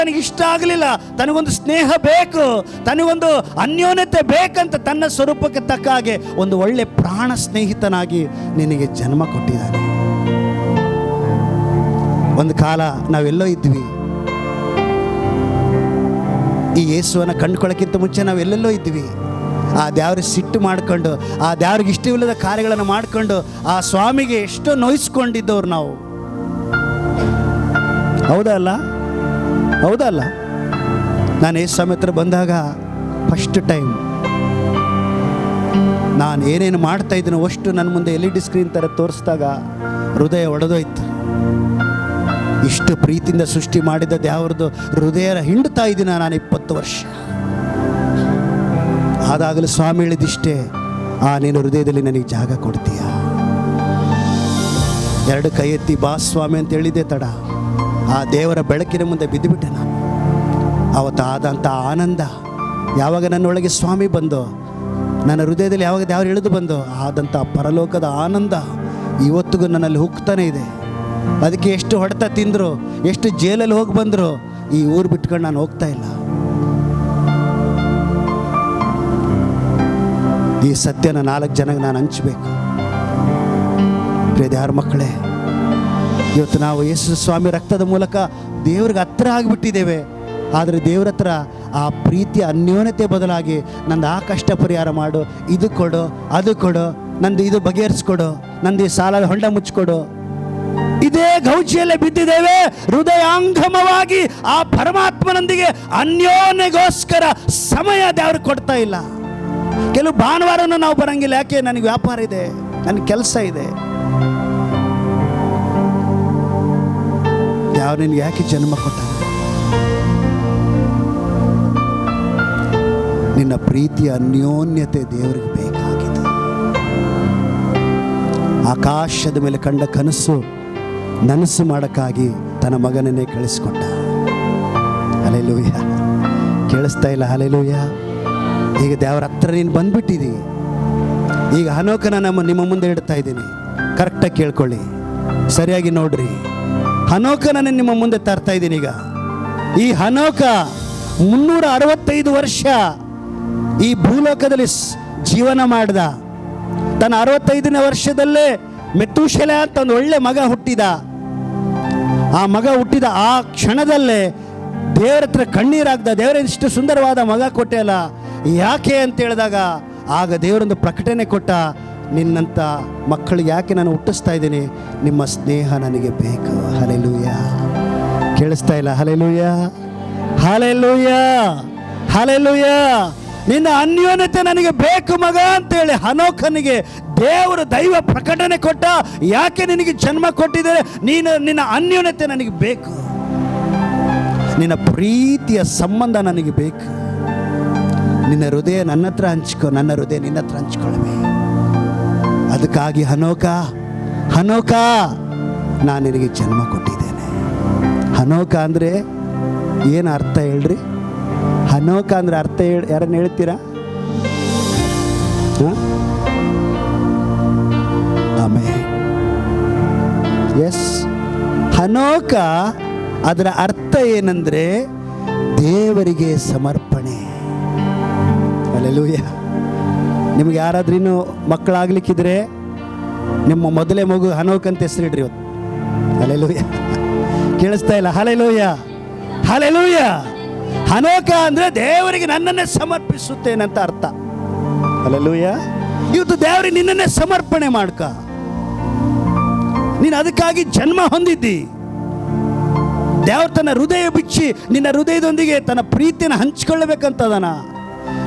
ತನಗೆ ಇಷ್ಟ ಆಗಲಿಲ್ಲ, ತನಗೊಂದು ಸ್ನೇಹ ಬೇಕು, ತನಗೊಂದು ಅನ್ಯೋನ್ಯತೆ ಬೇಕಂತ ತನ್ನ ಸ್ವರೂಪಕ್ಕೆ ತಕ್ಕ ಹಾಗೆ ಒಂದು ಒಳ್ಳೆ ಪ್ರಾಣ ಸ್ನೇಹಿತನಾಗಿ ನಿನಗೆ ಜನ್ಮ ಕೊಟ್ಟಿದ್ದಾನೆ. ಒಂದು ಕಾಲ ನಾವೆಲ್ಲೋ ಇದ್ವಿ, ಈ ಯೇಸುವನ್ನ ಕಂಡುಕೊಳ್ಳೋಕ್ಕಿಂತ ಮುಂಚೆ ನಾವು ಎಲ್ಲೆಲ್ಲೋ ಇದ್ವಿ. ಆ ದೇವ್ರಿಗೆ ಸಿಟ್ಟು ಮಾಡಿಕೊಂಡು, ಆ ದೇವ್ರಿಗೆ ಇಷ್ಟವಿಲ್ಲದ ಕಾರ್ಯಗಳನ್ನು ಮಾಡಿಕೊಂಡು ಆ ಸ್ವಾಮಿಗೆ ಎಷ್ಟೋ ನೋಯಿಸ್ಕೊಂಡಿದ್ದವ್ರು ನಾವು. ಹೌದಲ್ಲ? ಹೌದಲ್ಲ? ನಾನು ಯೇಸು ಸ್ವಾಮಿ ಹತ್ರ ಬಂದಾಗ ಫಸ್ಟ್ ಟೈಮ್ ನಾನು ಏನೇನು ಮಾಡ್ತಾ ಇದ್ದೀನೋ ಅಷ್ಟು ನನ್ನ ಮುಂದೆ LED ಸ್ಕ್ರೀನ್ ಥರ ತೋರಿಸಿದಾಗ ಹೃದಯ ಒಡೆದೋಯ್ತು. ಇಷ್ಟು ಪ್ರೀತಿಯಿಂದ ಸೃಷ್ಟಿ ಮಾಡಿದ ದೇವರದು ಹೃದಯ ಹಿಂಡ್ತಾ ಇದ್ದೀನಿ ನಾನು 20 ವರ್ಷ. ಆದಾಗಲೂ ಸ್ವಾಮಿ ಹೇಳಿದಿಷ್ಟೇ, ನೀನು ಹೃದಯದಲ್ಲಿ ನನಗೆ ಜಾಗ ಕೊಡ್ತೀಯ. 2 ಕೈ ಎತ್ತಿ ಬಾ ಸ್ವಾಮಿ ಅಂತ ಹೇಳಿದ್ದೆ ತಡ, ಆ ದೇವರ ಬೆಳಕಿನ ಮುಂದೆ ಬಿದ್ದುಬಿಟ್ಟೆ ನಾನು. ಅವತ್ತು ಆದಂಥ ಆನಂದ, ಯಾವಾಗ ನನ್ನೊಳಗೆ ಸ್ವಾಮಿ ಬಂದು ನನ್ನ ಹೃದಯದಲ್ಲಿ ಯಾವಾಗ ದೇವರು ಇಳಿದು ಬಂದು ಆದಂಥ ಪರಲೋಕದ ಆನಂದ ಇವತ್ತಿಗೂ ನನ್ನಲ್ಲಿ ಹುಕ್ತಾನೆ ಇದೆ. ಅದಕ್ಕೆ ಎಷ್ಟು ಹೊಡೆತ ತಿಂದರು, ಎಷ್ಟು ಜೈಲಲ್ಲಿ ಹೋಗಿ ಬಂದರು, ಈ ಊರು ಬಿಟ್ಕೊಂಡು ನಾನು ಹೋಗ್ತಾ ಇಲ್ಲ. ಈ ಸತ್ಯನ 4 ಜನಕ್ಕೆ ನಾನು ಹಂಚಬೇಕು. ದೇವರ ಮಕ್ಕಳೇ, ಇವತ್ತು ನಾವು ಯೇಸು ಸ್ವಾಮಿ ರಕ್ತದ ಮೂಲಕ ದೇವ್ರಿಗೆ ಹತ್ರ ಆಗಿಬಿಟ್ಟಿದ್ದೇವೆ. ಆದರೆ ದೇವ್ರ ಹತ್ರ ಆ ಪ್ರೀತಿಯ ಅನ್ಯೋನ್ಯತೆ ಬದಲಾಗಿ ನಂದು ಆ ಕಷ್ಟ ಪರಿಹಾರ ಮಾಡು, ಇದು ಕೊಡು, ಅದು ಕೊಡು, ನಂದು ಇದು ಬಗೆಹರಿಸ್ಕೊಡು, ನಂದು ಈ ಸಾಲ ಹೊಂಡ ಮುಚ್ಚಿಕೊಡು, ಇದೇ ಗೌಚಿಯಲ್ಲೇ ಬಿದ್ದಿದ್ದೇವೆ. ಹೃದಯಾಂಗಮವಾಗಿ ಆ ಪರಮಾತ್ಮನೊಂದಿಗೆ ಅನ್ಯೋನ್ಯಗೋಸ್ಕರ ಸಮಯ ದೇವ್ರಿಗೆ ಕೊಡ್ತಾ ಇಲ್ಲ. ಕೆಲವು ಭಾನುವಾರನೂ ನಾವು ಬರಂಗಿಲ್ಲ. ಯಾಕೆ? ನನಗೆ ವ್ಯಾಪಾರ ಇದೆ, ನನಗೆ ಕೆಲಸ ಇದೆ. ಯಾವ ನಿನ್ಗೆ ಯಾಕೆ ಜನ್ಮ ಕೊಟ್ಟ? ನಿನ್ನ ಪ್ರೀತಿಯ ಅನ್ಯೋನ್ಯತೆ ದೇವರಿಗೆ ಬೇಕಾಗಿದೆ. ಆಕಾಶದ ಮೇಲೆ ಕಂಡ ಕನಸು ನನಸು ಮಾಡೋಕ್ಕಾಗಿ ತನ್ನ ಮಗನನ್ನೇ ಕಳಿಸ್ಕೊಟ್ಟ. ಹಲ್ಲೆಲೂಯಾ. ಕೇಳಿಸ್ತಾ ಇಲ್ಲ? ಹಲ್ಲೆಲೂಯಾ. ಈಗ ದೇವರ ಹತ್ರ ನೀನು ಬಂದ್ಬಿಟ್ಟಿದ್ದೀವಿ. ಈಗ ಹನೋಕನ ನಿಮ್ಮ ಮುಂದೆ ಇಡ್ತಾ ಇದ್ದೀನಿ. ಕರೆಕ್ಟಾಗಿ ಕೇಳ್ಕೊಳ್ಳಿ, ಸರಿಯಾಗಿ ನೋಡ್ರಿ. ಹನೋಕನನ್ನು ನಿಮ್ಮ ಮುಂದೆ ತರ್ತಾ ಇದ್ದೀನಿ. ಈಗ ಈ ಹನೋಕ 365 ವರ್ಷ ಈ ಭೂಲೋಕದಲ್ಲಿ ಜೀವನ ಮಾಡ್ದ. ತನ್ನ 65ನೇ ವರ್ಷದಲ್ಲೇ ಮೆತೂಶೆಲ ಅಂತ ಒಂದು ಒಳ್ಳೆ ಮಗ ಹುಟ್ಟಿದ. ಆ ಮಗ ಹುಟ್ಟಿದ ಆ ಕ್ಷಣದಲ್ಲೇ ದೇವರ ಹತ್ರ ಕಣ್ಣೀರಾಗ್ದ. ದೇವರ ಇಷ್ಟು ಸುಂದರವಾದ ಮಗ ಕೊಟ್ಟೆ ಅಲ್ಲ, ಯಾಕೆ ಅಂತ ಹೇಳಿದಾಗ ಆಗ ದೇವರೊಂದು ಪ್ರಕಟಣೆ ಕೊಟ್ಟ, ನಿನ್ನಂಥ ಮಕ್ಕಳಿಗೆ ಯಾಕೆ ನಾನು ಹುಟ್ಟಿಸ್ತಾ ಇದ್ದೀನಿ? ನಿಮ್ಮ ಸ್ನೇಹ ನನಗೆ ಬೇಕು. ಹಲ್ಲೆಲೂಯಾ. ಕೇಳಿಸ್ತಾ ಇಲ್ಲ? Hallelujah, hallelujah, hallelujah. ನಿನ್ನ ಅನ್ಯೋನ್ಯತೆ ನನಗೆ ಬೇಕು ಮಗ ಅಂತೇಳಿ ಹನೋಕನಿಗೆ ದೇವರು ದೈವ ಪ್ರಕಟಣೆ ಕೊಟ್ಟ. ಯಾಕೆ ನಿನಗೆ ಜನ್ಮ ಕೊಟ್ಟಿದ್ದಾರೆ? ನಿನ್ನ ಅನ್ಯೋನ್ಯತೆ ನನಗೆ ಬೇಕು, ನಿನ್ನ ಪ್ರೀತಿಯ ಸಂಬಂಧ ನನಗೆ ಬೇಕು. ನಿನ್ನ ಹೃದಯ ನನ್ನ ಹತ್ರ ಹಂಚ್ಕೊ, ನನ್ನ ಹೃದಯ ನಿನ್ನ ಹತ್ರ ಹಂಚ್ಕೊಳ್ಬೇಕು. ಅದಕ್ಕಾಗಿ ಹನೋಕ, ಹನೋಕ, ನಾನು ನಿನಗೆ ಜನ್ಮ ಕೊಟ್ಟಿದ್ದೇನೆ. ಹನೋಕ ಅಂದರೆ ಏನು ಅರ್ಥ ಹೇಳ್ರಿ? ಹನೋಕ ಅಂದರೆ ಅರ್ಥ ಯಾರನ್ನು ಹೇಳ್ತೀರಾ? ಆಮೇಲೆ ಎಸ್, ಹನೋಕ ಅದರ ಅರ್ಥ ಏನಂದರೆ ದೇವರಿಗೆ ಸಮರ್ಪಣೆ. ಹಲ್ಲೆಲೂಯಾ. ನಿಮ್ಗೆ ಯಾರಾದ್ರೂ ಇನ್ನೂ ಮಕ್ಕಳಾಗ್ಲಿಕ್ಕಿದ್ರೆ ನಿಮ್ಮ ಮೊದಲೇ ಮಗು ಹನೋಕ್ ಅಂತ ಹೆಸರಿಡ್ರಿ ಇವತ್ತು. ಹಲ್ಲೆಲೂಯಾ. ಕೇಳಿಸ್ತಾ ಇಲ್ಲ? Hallelujah, hallelujah. ಹನೋಕ ಅಂದರೆ ದೇವರಿಗೆ ನನ್ನನ್ನೇ ಸಮರ್ಪಿಸುತ್ತೇನೆ ಅಂತ ಅರ್ಥ. ಹಲ್ಲೆಲೂಯಾ. ಇವತ್ತು ದೇವರಿಗೆ ನಿನ್ನನ್ನೇ ಸಮರ್ಪಣೆ ಮಾಡ್ಕ. ನೀನು ಅದಕ್ಕಾಗಿ ಜನ್ಮ ಹೊಂದಿದ್ದಿ. ದೇವ್ರ ತನ್ನ ಹೃದಯ ಬಿಚ್ಚಿ ನಿನ್ನ ಹೃದಯದೊಂದಿಗೆ ತನ್ನ ಪ್ರೀತಿಯನ್ನು ಹಂಚಿಕೊಳ್ಳಬೇಕಂತದನ.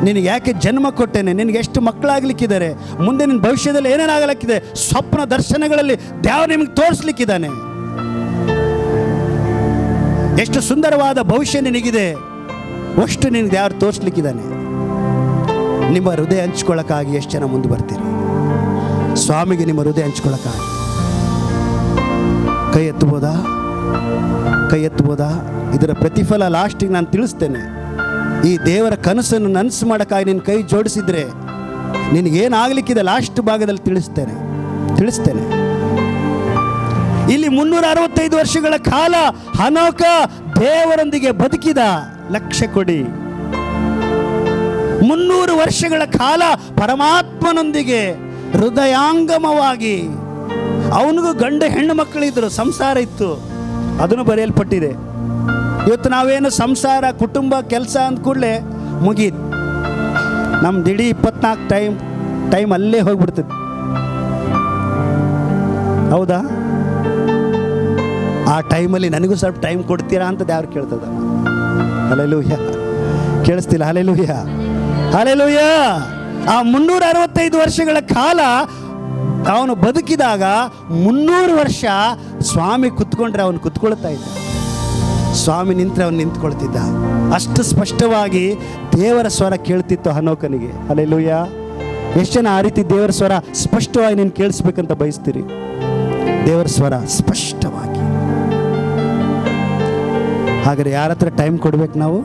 ನಿನಗೆ ಯಾಕೆ ಜನ್ಮ ಕೊಟ್ಟೇನೆ? ನಿನಗೆ ಎಷ್ಟು ಮಕ್ಕಳಾಗಲಿಕ್ಕಿದ್ದಾರೆ, ಮುಂದೆ ನಿನ್ನ ಭವಿಷ್ಯದಲ್ಲಿ ಏನೇನಾಗಲಿಕ್ಕಿದೆ, ಸ್ವಪ್ನ ದರ್ಶನಗಳಲ್ಲಿ ದೇವರು ನಿಮಗೆ ತೋರಿಸ್ಲಿಕ್ಕಿದ್ದಾನೆ. ಎಷ್ಟು ಸುಂದರವಾದ ಭವಿಷ್ಯ ನಿನಗಿದೆ, ಅಷ್ಟು ನಿನಗೆ ದೇವರು ತೋರಿಸ್ಲಿಕ್ಕಿದ್ದಾನೆ. ನಿಮ್ಮ ಹೃದಯ ಹಂಚ್ಕೊಳ್ಳೋಕ್ಕಾಗಿ ಎಷ್ಟು ಜನ ಮುಂದೆ ಬರ್ತೀರಿ? ಸ್ವಾಮಿಗೆ ನಿಮ್ಮ ಹೃದಯ ಹಂಚ್ಕೊಳ್ಳೋಕ್ಕಾಗಿ ಕೈ ಎತ್ತಬೋದಾ? ಕೈ ಎತ್ತಬೋದಾ? ಇದರ ಪ್ರತಿಫಲ ಲಾಸ್ಟಿಗೆ ನಾನು ತಿಳಿಸ್ತೇನೆ. ಈ ದೇವರ ಕನಸನ್ನು ನನಸು ಮಾಡೋಕ್ಕಾಗಿ ನಿನ್ನ ಕೈ ಜೋಡಿಸಿದ್ರೆ ನಿನಗೇನಾಗಲಿಕ್ಕಿದೆ ಲಾಸ್ಟ್ ಭಾಗದಲ್ಲಿ ತಿಳಿಸ್ತೇನೆ. ಇಲ್ಲಿ 365 ವರ್ಷಗಳ ಕಾಲ ಹನೋಕ ದೇವರೊಂದಿಗೆ ಬದುಕಿದ. ಲಕ್ಷ್ಯ ಕೊಡಿ, 300 ವರ್ಷಗಳ ಕಾಲ ಪರಮಾತ್ಮನೊಂದಿಗೆ ಹೃದಯಾಂಗಮವಾಗಿ. ಅವನಿಗೂ ಗಂಡು ಹೆಣ್ಣು ಮಕ್ಕಳಿದ್ರು, ಸಂಸಾರ ಇತ್ತು, ಅದನ್ನು ಬರೆಯಲ್ಪಟ್ಟಿದೆ. ಇವತ್ತು ನಾವೇನು ಸಂಸಾರ, ಕುಟುಂಬ, ಕೆಲಸ ಅಂದ ಕೂಡಲೇ ಮುಗೀತು, ನಮ್ದು ಇಡೀ 24 ಟೈಮ್ ಅಲ್ಲೇ ಹೋಗ್ಬಿಡ್ತದೆ. ಹೌದಾ? ಆ ಟೈಮಲ್ಲಿ ನನಗೂ ಸ್ವಲ್ಪ ಟೈಮ್ ಕೊಡ್ತೀರಾ ಅಂತ ದೇವ್ರು ಕೇಳ್ತದ. ಹಲ್ಲೆಲೂಯಾ. ಕೇಳಿಸ್ತಿಲ್ಲ? Hallelujah, hallelujah. ಆ 365 ವರ್ಷಗಳ ಕಾಲ ಅವನು ಬದುಕಿದಾಗ 300 ವರ್ಷ ಸ್ವಾಮಿ ಕುತ್ಕೊಂಡ್ರೆ ಅವನು ಕುತ್ಕೊಳ್ತಾ ಇದ್ದ, ಸ್ವಾಮಿ ನಿಂತರೆ ಅವನು ನಿಂತ್ಕೊಳ್ತಿದ್ದ. ಅಷ್ಟು ಸ್ಪಷ್ಟವಾಗಿ ದೇವರ ಸ್ವರ ಕೇಳ್ತಿತ್ತು ಹನೋಕನಿಗೆ. ಹಲ್ಲೆಲೂಯಾ. ಎಷ್ಟು ಜನ ಆ ರೀತಿ ದೇವರ ಸ್ವರ ಸ್ಪಷ್ಟವಾಗಿ ನೀನು ಕೇಳಿಸ್ಬೇಕಂತ ಬಯಸ್ತೀರಿ? ದೇವರ ಸ್ವರ ಸ್ಪಷ್ಟವಾಗಿ. ಹಾಗಾದ್ರೆ ಯಾರ ಹತ್ರ ಟೈಮ್ ಕೊಡ್ಬೇಕು ನಾವು?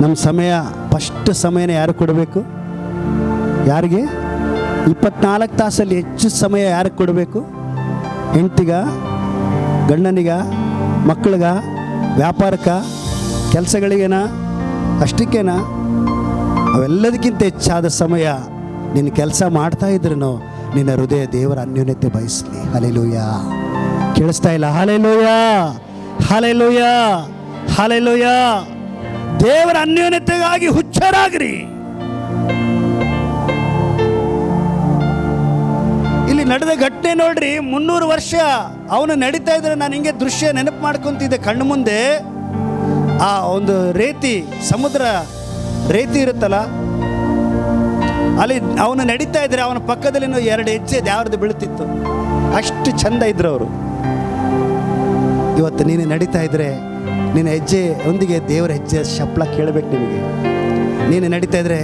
ನಮ್ಮ ಸಮಯ, ಫಸ್ಟ್ ಸಮಯನ ಯಾರು ಕೊಡಬೇಕು? ಯಾರಿಗೆ? 24 ತಾಸಲ್ಲಿ ಹೆಚ್ಚು ಸಮಯ ಯಾರಿಗೆ ಕೊಡಬೇಕು? ಹೆಂಡತಿಗ, ಗಂಡನಿಗ, ಮಕ್ಕಳಿಗ, ವ್ಯಾಪಾರಕ್ಕ, ಕೆಲಸಗಳಿಗೇನಾ? ಅಷ್ಟಕ್ಕೇನಾ? ಅವೆಲ್ಲದಕ್ಕಿಂತ ಹೆಚ್ಚಾದ ಸಮಯ ನಿನ್ನ ಕೆಲಸ ಮಾಡ್ತಾ ಇದ್ರೂ ನಿನ್ನ ಹೃದಯ ದೇವರ ಅನ್ಯೋನ್ಯತೆ ಬಯಸಲಿ. ಹಲ್ಲೆಲೂಯಾ. ಕೇಳಿಸ್ತಾ ಇಲ್ಲ? Hallelujah, hallelujah, hallelujah. ದೇವರ ಅನ್ಯೋನ್ಯತೆಗಾಗಿ ಹುಚ್ಚರಾಗ್ರಿ. ಇಲ್ಲಿ ನಡೆದ ಘಟನೆ ನೋಡ್ರಿ. 300 ವರ್ಷ ಅವನು ನಡೀತಾ ಇದ್ರೆ ನಾನು ಹಿಂಗೆ ದೃಶ್ಯ ನೆನಪು ಮಾಡ್ಕೊಂತಿದ್ದೆ ಕಣ್ಣು ಮುಂದೆ. ಆ ಒಂದು ರೇತಿ, ಸಮುದ್ರ ರೇತಿ ಇರುತ್ತಲ್ಲ, ಅಲ್ಲಿ ಅವನು ನಡೀತಾ ಇದ್ರೆ ಅವನ ಪಕ್ಕದಲ್ಲಿ 2 ಹೆಜ್ಜೆ ದೇವ್ರದ್ದು ಬೀಳ್ತಿತ್ತು. ಅಷ್ಟು ಚಂದ ಇದ್ರು ಅವರು. ಇವತ್ತು ನೀನು ನಡೀತಾ ಇದ್ರೆ ನಿನ್ನ ಹೆಜ್ಜೆ ಒಂದಿಗೆ ದೇವರ ಹೆಜ್ಜೆ ಶಬ್ದ ಕೇಳಬೇಕು ನಿಮಗೆ. ನೀನು ನಡೀತಾ ಇದ್ರೆ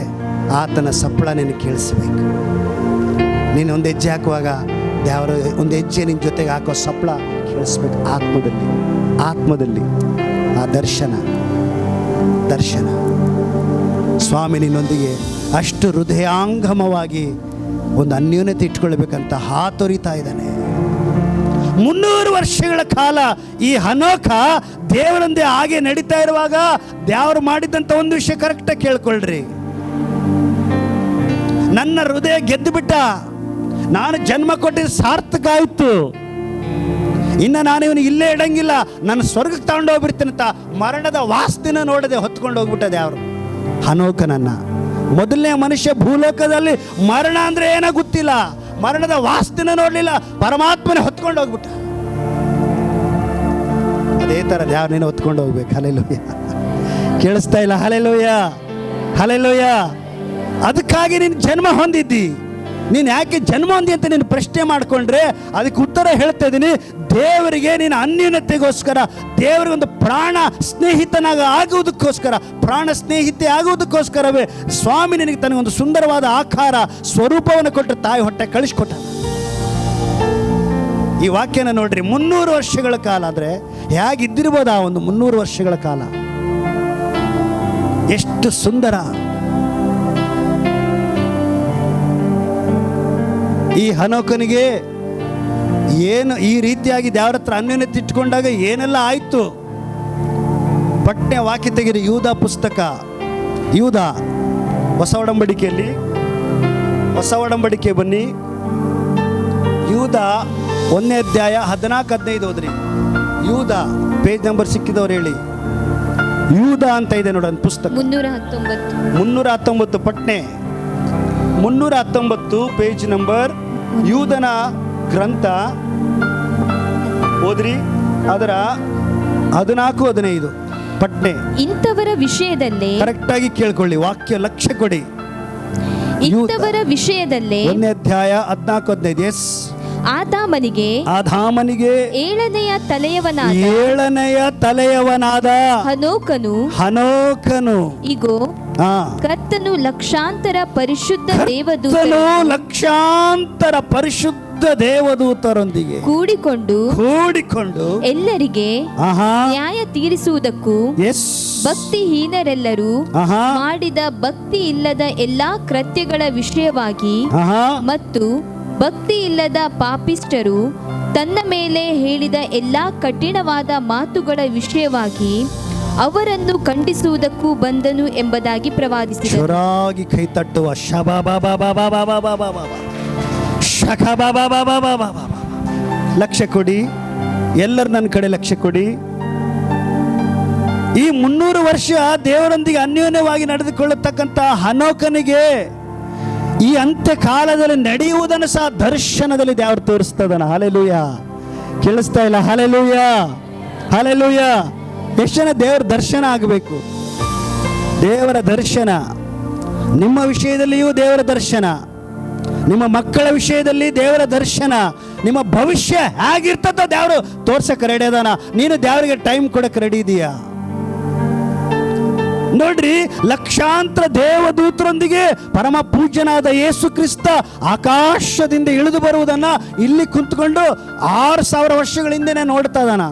ಆತನ ಸಪ್ಪಳ ನಿನಗೆ ಕೇಳಿಸ್ಬೇಕು. ನೀನು ಒಂದು ಹೆಜ್ಜೆ ಹಾಕುವಾಗ ದೇವರ ಒಂದು ಹೆಜ್ಜೆ ನಿನ್ನ ಜೊತೆಗೆ ಹಾಕೋ ಸಪ್ಪಳ ಕೇಳಿಸ್ಬೇಕು. ಆತ್ಮದಲ್ಲಿ, ಆತ್ಮದಲ್ಲಿ ಆ ದರ್ಶನ, ದರ್ಶನ. ಸ್ವಾಮಿ ನಿನ್ನೊಂದಿಗೆ ಅಷ್ಟು ಹೃದಯಾಂಗಮವಾಗಿ ಒಂದು ಅನ್ಯೋನ್ಯತೆ ಇಟ್ಕೊಳ್ಬೇಕಂತ ಹಾತೊರಿತಾ ಇದ್ದಾನೆ. 300 ವರ್ಷಗಳ ಕಾಲ ಈ ಹನೋಕ ದೇವರೊಂದೇ ಹಾಗೆ ನಡೀತಾ ಇರುವಾಗ ದೇವರು ಮಾಡಿದಂಥ ಒಂದು ವಿಷಯ ಕರೆಕ್ಟಾಗಿ ಕೇಳ್ಕೊಳ್ರಿ. ನನ್ನ ಹೃದಯ ಗೆದ್ದು ಬಿಟ್ಟ, ನಾನು ಜನ್ಮ ಕೊಟ್ಟಿದ್ದು ಸಾರ್ಥಕ ಆಯಿತು, ಇನ್ನು ನಾನು ಇವನು ಇಲ್ಲೇ ಇಡಂಗಿಲ್ಲ, ನನ್ನ ಸ್ವರ್ಗಕ್ಕೆ ತಗೊಂಡು ಹೋಗ್ಬಿಡ್ತೀನಿ ಅಂತ ಮರಣದ ವಾಸ್ತಿನ ನೋಡದೆ ಹೊತ್ಕೊಂಡು ಹೋಗ್ಬಿಟ್ಟ ದೇವರು ಹನೋಕನನ್ನ. ಮೊದಲನೇ ಮನುಷ್ಯ ಭೂಲೋಕದಲ್ಲಿ ಮರಣ ಅಂದ್ರೆ ಏನೋ ಗೊತ್ತಿಲ್ಲ, ಮರಣದ ವಾಸ್ತಿನ ನೋಡಲಿಲ್ಲ, ಪರಮಾತ್ಮನೇ ಹೊತ್ಕೊಂಡು ಹೋಗ್ಬಿಟ್ಟ. ಅದೇ ಥರ ದೇವ್ರು ನೀನು ಹೊತ್ಕೊಂಡು ಹೋಗ್ಬೇಕು. ಹಲ್ಲೆಲೂಯಾ. ಕೇಳಿಸ್ತಾ ಇಲ್ಲ? Hallelujah, hallelujah. ಅದಕ್ಕಾಗಿ ನೀನು ಜನ್ಮ ಹೊಂದಿದ್ದಿ. ನೀನು ಯಾಕೆ ಜನ್ಮ ಹೊಂದಿ ಅಂತ ನೀನು ಪ್ರಶ್ನೆ ಮಾಡಿಕೊಂಡ್ರೆ ಅದಕ್ಕೆ ಉತ್ತರ ಹೇಳ್ತಾ ಇದ್ದೀನಿ. ದೇವರಿಗೆ ನೀನು ಅನ್ಯೋನ್ಯತೆಗೋಸ್ಕರ, ದೇವರಿಗೊಂದು ಪ್ರಾಣ ಸ್ನೇಹಿತನಾಗ ಆಗುವುದಕ್ಕೋಸ್ಕರ, ಪ್ರಾಣ ಸ್ನೇಹಿತೆ ಆಗುವುದಕ್ಕೋಸ್ಕರವೇ ಸ್ವಾಮಿ ನಿನಗೆ ತನಗೊಂದು ಸುಂದರವಾದ ಆಕಾರ ಸ್ವರೂಪವನ್ನು ಕೊಟ್ಟು ತಾಯಿ ಹೊಟ್ಟೆ ಕಳಿಸ್ಕೊಟ್ಟ. ಈ ವಾಕ್ಯನ ನೋಡ್ರಿ. 300 ವರ್ಷಗಳ ಕಾಲ ಅಂದರೆ ಹೇಗಿದ್ದಿರ್ಬೋದು ಆ ಒಂದು 300 ವರ್ಷಗಳ ಕಾಲ. ಎಷ್ಟು ಸುಂದರ. ಈ ಹನೋಕನಿಗೆ ಏನು ಈ ರೀತಿಯಾಗಿ ದೇವರ ಹತ್ರ ಅನ್ಯೋನ್ಯತೆ ಇಟ್ಕೊಂಡಾಗ ಏನೆಲ್ಲ ಆಯಿತು. ಪಟ್ನೆ ವಾಕ್ಯ ತೆಗೆದು ಯೂದ ಪುಸ್ತಕ, ಯೂದ ಹೊಸ ಒಡಂಬಡಿಕೆಯಲ್ಲಿ, ಹೊಸ ಒಡಂಬಡಿಕೆ ಬನ್ನಿ. ಯೂದ 1ನೇ ಅಧ್ಯಾಯ 14-15 ಓದ್ರಿ. ಯೂದ ಪೇಜ್ ನಂಬರ್ ಸಿಕ್ಕಿದವ್ರು ಹೇಳಿ. ಯೂದ ಅಂತ ಇದೆ ನೋಡೋಣ ಪುಸ್ತಕ 319 ಪಟ್ನೆ 319 ಪೇಜ್ ನಂಬರ್. ಯೂದನ ಗ್ರಂಥ ಓದ್ರಿ. ಅದರ 14-15 ಪಟ್ನೆ. ಇಂಥವರ ವಿಷಯದಲ್ಲಿ ಕರೆಕ್ಟ್ ಆಗಿ ಕೇಳ್ಕೊಳ್ಳಿ, ವಾಕ್ಯ ಲಕ್ಷ್ಯ ಕೊಡಿ. ಇಂಥವರ ವಿಷಯದಲ್ಲಿ 1ನೇ ಅಧ್ಯಾಯ 14-15. ಎಸ್. ಆದಾಮನಿಗೆ 7ನೆಯ ತಲೆಯವನಾದ ಹನೋಕನು ಇಗೋ ಕರ್ತನು ಲಕ್ಷಾಂತರ ಪರಿಶುದ್ಧ ದೇವದೂತರೊಂದಿಗೆ ಕೂಡಿಕೊಂಡು ಎಲ್ಲರಿಗೆ ನ್ಯಾಯ ತೀರಿಸುವುದಕ್ಕೂ ಭಕ್ತಿಹೀನರೆಲ್ಲರೂ ಮಾಡಿದ ಭಕ್ತಿ ಇಲ್ಲದ ಎಲ್ಲಾ ಕೃತ್ಯಗಳ ವಿಷಯವಾಗಿ ಮತ್ತು ಭಕ್ತಿ ಇಲ್ಲದ ಪಾಪಿಷ್ಠರು ತನ್ನ ಮೇಲೆ ಹೇಳಿದ ಎಲ್ಲಾ ಕಠಿಣವಾದ ಮಾತುಗಳ ವಿಷಯವಾಗಿ ಅವರನ್ನು ಖಂಡಿಸುವುದಕ್ಕೂ ಬಂದನು ಎಂಬುದಾಗಿ ಪ್ರವಾದಿಸಿದನು. ಜೋರಾಗಿ ಕೈ ತಟ್ಟುವ ಲಕ್ಷ್ಯ ಕೊಡಿ, ಎಲ್ಲರೂ ನನ್ನ ಕಡೆ ಲಕ್ಷ್ಯ ಕೊಡಿ. ಈ 300 ವರ್ಷ ದೇವರೊಂದಿಗೆ ಅನ್ಯೋನ್ಯವಾಗಿ ನಡೆದುಕೊಳ್ಳತಕ್ಕಂಥ ಹನೋಕನಿಗೆ ಈ ಅಂತ್ಯ ಕಾಲದಲ್ಲಿ ನಡೆಯುವುದನ್ನು ಸಹ ದರ್ಶನದಲ್ಲಿ ದೇವರು ತೋರಿಸ್ತದನ. ಹಲ್ಲೆಲೂಯಾ. ಕೇಳಿಸ್ತಾ ಇಲ್ಲ? Hallelujah, hallelujah. ಎಷ್ಟು ಜನ ದೇವರ ದರ್ಶನ ಆಗಬೇಕು? ದೇವರ ದರ್ಶನ ನಿಮ್ಮ ವಿಷಯದಲ್ಲಿಯೂ ದೇವರ ದರ್ಶನ, ನಿಮ್ಮ ಮಕ್ಕಳ ವಿಷಯದಲ್ಲಿ ದೇವರ ದರ್ಶನ, ನಿಮ್ಮ ಭವಿಷ್ಯ ಹೇಗಿರ್ತದ ದೇವರು ತೋರ್ಸಕ್ಕೆ ರೆಡಿ ಅದಾನ. ನೀನು ದೇವರಿಗೆ ಟೈಮ್ ಕೊಡಕ್ಕೆ ರೆಡಿ ಇದೆಯಾ? ನೋಡ್ರಿ, ಲಕ್ಷಾಂತರ ದೇವದೂತರೊಂದಿಗೆ ಪರಮ ಪೂಜ್ಯನಾದ ಯೇಸು ಕ್ರಿಸ್ತ ಆಕಾಶದಿಂದ ಇಳಿದು ಬರುವುದನ್ನ ಇಲ್ಲಿ ಕುಂತ್ಕೊಂಡು 6000 ವರ್ಷಗಳ ಹಿಂದೆನೆ ನೋಡ್ತಾ ಇದ್ದಾನ.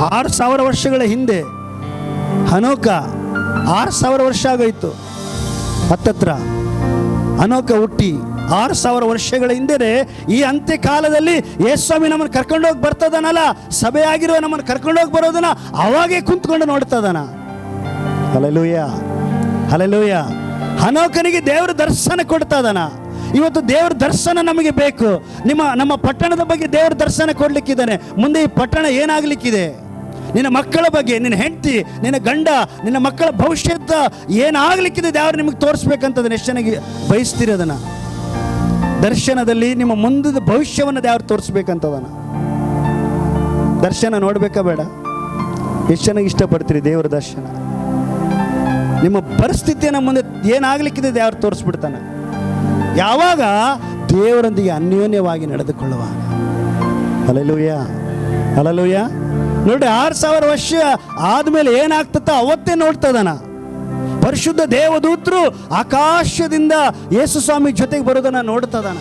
6000 ವರ್ಷಗಳ ಹಿಂದೆ ಹನೋಕ 6000 ವರ್ಷ ಆಗೋಯ್ತು. ಹತ್ತತ್ರ ಹನೋಕ ಹುಟ್ಟಿ 6000 ವರ್ಷಗಳ ಹಿಂದೆ ಈ ಅಂತ್ಯ ಕಾಲದಲ್ಲಿ ಯೇಸು ಸ್ವಾಮಿ ನಮ್ಮನ್ನು ಕರ್ಕೊಂಡೋಗಿ ಬರ್ತದನಲ್ಲ, ಸಭೆ ಆಗಿರುವ ನಮ್ಮನ್ನು ಕರ್ಕೊಂಡೋಗಿ ಬರೋದನ್ನ ಅವಾಗೇ ಕುಂತ್ಕೊಂಡು ನೋಡ್ತದನ. Hallelujah, hallelujah. ಹನೋಕನಿಗೆ ದೇವರ ದರ್ಶನ ಕೊಡ್ತಾ ಇದ್ದಾನ. ಇವತ್ತು ದೇವರ ದರ್ಶನ ನಮಗೆ ಬೇಕು. ನಮ್ಮ ಪಟ್ಟಣದ ಬಗ್ಗೆ ದೇವರ ದರ್ಶನ ಕೊಡ್ಲಿಕ್ಕಿದ್ದಾನೆ. ಮುಂದೆ ಈ ಪಟ್ಟಣ ಏನಾಗ್ಲಿಕ್ಕಿದೆ, ನಿನ್ನ ಮಕ್ಕಳ ಬಗ್ಗೆ, ನಿನ್ನ ಹೆಂಡತಿ, ನಿನ್ನ ಗಂಡ, ನಿನ್ನ ಮಕ್ಕಳ ಭವಿಷ್ಯದ ಏನಾಗ್ಲಿಕ್ಕಿದೆ ದೇವರು ನಿಮಗೆ ತೋರಿಸ್ಬೇಕಂತದನ್ನ ಎಷ್ಟು ಚೆನ್ನಾಗಿ ಬಯಸ್ತಿರೋದನ್ನ. ದರ್ಶನದಲ್ಲಿ ನಿಮ್ಮ ಮುಂದದ ಭವಿಷ್ಯವನ್ನು ದೇವರು ತೋರಿಸ್ಬೇಕಂತದನ. ದರ್ಶನ ನೋಡ್ಬೇಕಾ ಬೇಡ? ಎಷ್ಟು ಚೆನ್ನಾಗಿ ಇಷ್ಟಪಡ್ತೀರಿ ದೇವರ ದರ್ಶನ. ನಿಮ್ಮ ಪರಿಸ್ಥಿತಿಯನ್ನು ಮುಂದೆ ಏನಾಗ್ಲಿಕ್ಕಿದೆ ದೇವರು ತೋರಿಸ್ಬಿಡ್ತಾನೆ. ಯಾವಾಗ ದೇವರೊಂದಿಗೆ ಅನ್ಯೋನ್ಯವಾಗಿ ನಡೆದುಕೊಳ್ಳುವಾಗ. Hallelujah, hallelujah. ನೋಡಿ, 6000 ವರ್ಷ ಆದ್ಮೇಲೆ ಏನಾಗ್ತದ ಅವತ್ತೇ ನೋಡ್ತದನ. ಪರಿಶುದ್ಧ ದೇವದೂತರು ಆಕಾಶದಿಂದ ಯೇಸು ಸ್ವಾಮಿ ಜೊತೆಗೆ ಬರೋದನ್ನ ನೋಡ್ತದನ.